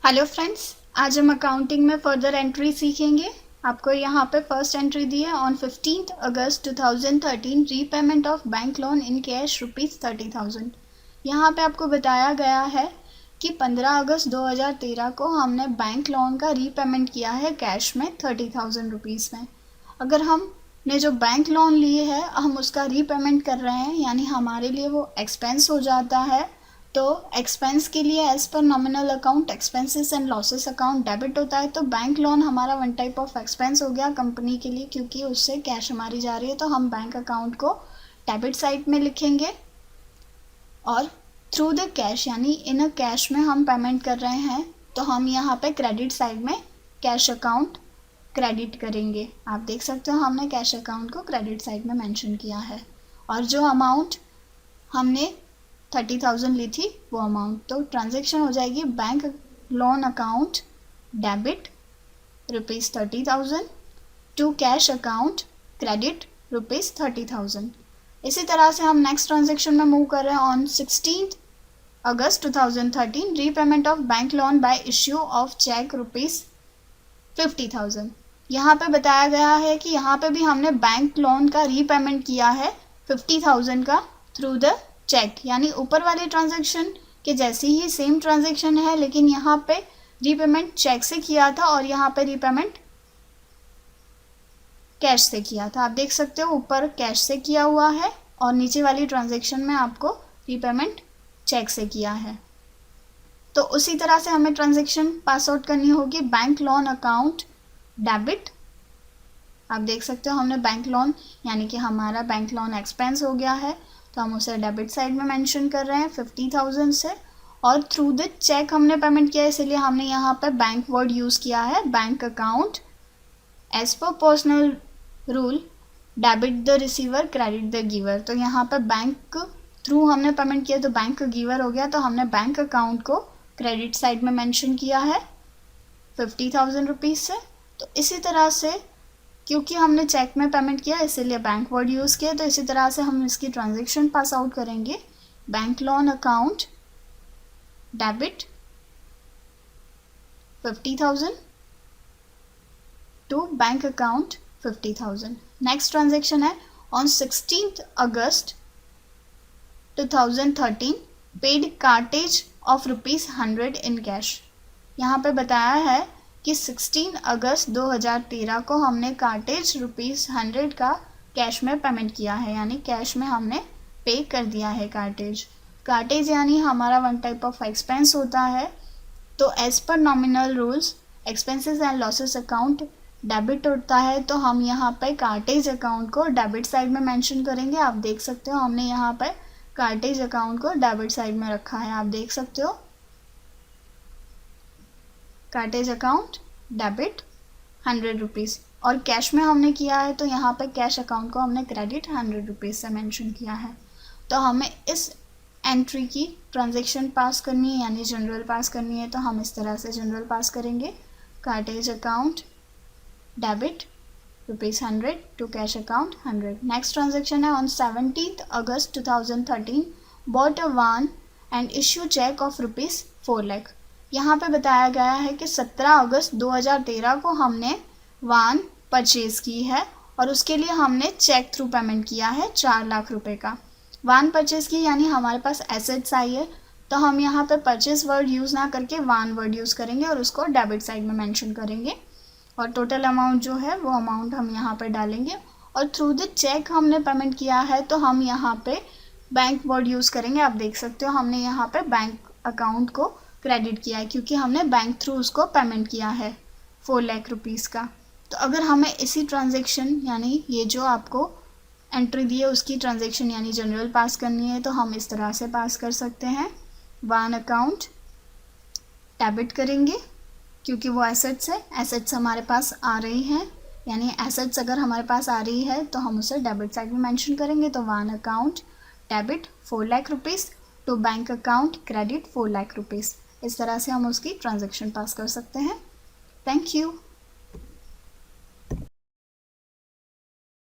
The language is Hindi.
हेलो फ्रेंड्स, आज हम अकाउंटिंग में फर्दर एंट्री सीखेंगे। आपको यहाँ पे फर्स्ट एंट्री दी है on 15 August 2013 repayment of bank loan in cash ₹30,000। यहाँ पे आपको बताया गया है कि 15 अगस्त 2013 को हमने बैंक लोन का रीपेमेंट किया है कैश में ₹30,000 में। अगर हमने जो बैंक लोन लिए है हम उसका रीपेमेंट कर रहे हैं, यानी हमारे लिए वो एक्सपेंस हो जाता है। तो एक्सपेंस के लिए as per nominal account expenses and losses account debit होता है। तो बैंक लोन हमारा वन टाइप ऑफ एक्सपेंस हो गया कंपनी के लिए, क्योंकि उससे कैश हमारी जा रही है। तो हम बैंक अकाउंट को डेबिट साइड में लिखेंगे और थ्रू द कैश यानी इन अ कैश में हम पेमेंट कर रहे हैं, तो हम यहाँ पे क्रेडिट साइड में कैश अकाउंट क्रेडिट करेंगे। आप देख सकते हो हमने कैश अकाउंट को क्रेडिट साइड में मेंशन किया है। और जो अमाउंट हमने 30,000 ली थी वो अमाउंट, तो ट्रांजेक्शन हो जाएगी bank loan account debit ₹30,000 to cash account credit ₹30,000। इसी तरह से हम नेक्स्ट ट्रांजेक्शन में मूव कर रहे हैं on 16 August 2013 repayment of bank loan by issue of cheque ₹50,000। यहाँ पे बताया गया है कि यहाँ पे भी हमने बैंक लोन का रीपेमेंट किया है 50,000 का थ्रू द चेक, यानी ऊपर वाले ट्रांजैक्शन के जैसी ही सेम ट्रांजैक्शन है, लेकिन यहाँ पे रीपेमेंट चेक से किया था और यहाँ पे रीपेमेंट कैश से किया था। आप देख सकते हो ऊपर कैश से किया हुआ है और नीचे वाली ट्रांजैक्शन में आपको रीपेमेंट चेक से किया है। तो उसी तरह से हमें ट्रांजैक्शन पास आउट करनी होगी बैंक लोन अकाउंट डेबिट। आप देख सकते हो हमने बैंक लोन यानी कि हमारा बैंक लोन एक्सपेंस हो गया है, तो हम उसे डेबिट साइड में मेंशन कर रहे हैं 50,000 से। और थ्रू द चेक हमने पेमेंट किया है, इसलिए हमने यहाँ पे बैंक वर्ड यूज़ किया है bank account as per personal rule debit the receiver credit the giver. तो यहाँ पे बैंक थ्रू हमने पेमेंट किया तो बैंक गिवर हो गया, तो हमने बैंक अकाउंट को क्रेडिट साइड में मेंशन किया है 50,000 रुपीज़ से। तो इसी तरह से क्योंकि हमने चेक में पेमेंट किया इसीलिए बैंक वर्ड यूज़ किया, तो इसी तरह से हम इसकी ट्रांजैक्शन पास आउट करेंगे bank loan account debit 50,000 to bank account 50,000। Next transaction है on 16 August 2013 paid cartage of ₹100 in cash. यहाँ पे बताया है कि 16 अगस्त 2013 को हमने कार्टेज ₹100 का कैश में पेमेंट किया है, यानी कैश में हमने पे कर दिया है कार्टेज यानी हमारा वन टाइप ऑफ एक्सपेंस होता है। तो as per nominal rules expenses and losses account debit होता है, तो हम यहाँ पे कार्टेज अकाउंट को डेबिट साइड में मेंशन करेंगे। आप देख सकते हो हमने यहाँ पे कार्टेज अकाउंट को डेबिट साइड में रखा है। आप देख सकते हो कार्टेज अकाउंट डेबिट ₹100 और कैश में हमने किया है, तो यहाँ पे कैश अकाउंट को हमने क्रेडिट ₹100 से मेंशन किया है। तो हमें इस एंट्री की ट्रांजैक्शन पास करनी है यानी जनरल पास करनी है, तो हम इस तरह से जनरल पास करेंगे cartage account debit ₹100 to cash account 100। Next transaction है on 17 August 2013 bought a van and issue cheque of ₹4 lakh. यहाँ पे बताया गया है कि 17 अगस्त 2013 को हमने वान परचेज़ की है और उसके लिए हमने चेक थ्रू पेमेंट किया है 4 लाख रुपए का। वान परचेज़ की यानी हमारे पास एसेट्स आई है, तो हम यहाँ पे परचेज़ वर्ड यूज़ ना करके वान वर्ड यूज़ करेंगे और उसको डेबिट साइड में मेंशन करेंगे और टोटल अमाउंट जो है वो अमाउंट हम यहाँ पर डालेंगे। और थ्रू द चेक हमने पेमेंट किया है, तो हम यहाँ पे बैंक वर्ड यूज़ करेंगे। आप देख सकते हो हमने यहाँ पे बैंक अकाउंट को क्रेडिट किया है क्योंकि हमने बैंक थ्रू उसको पेमेंट किया है 4 लाख रुपीज़ का। तो अगर हमें इसी ट्रांजैक्शन यानी ये जो आपको एंट्री दी है उसकी ट्रांजैक्शन यानी जनरल पास करनी है, तो हम इस तरह से पास कर सकते हैं वान अकाउंट डेबिट करेंगे क्योंकि वो एसेट्स है, एसेट्स हमारे पास आ रही हैं, यानी एसेट्स अगर हमारे पास आ रही है तो हम उसे डेबिट साइड में मेंशन करेंगे। तो van account debit 4 lakh rupees to bank account credit 4 lakh rupees. इस तरह से हम उसकी ट्रांजैक्शन पास कर सकते हैं। Thank you.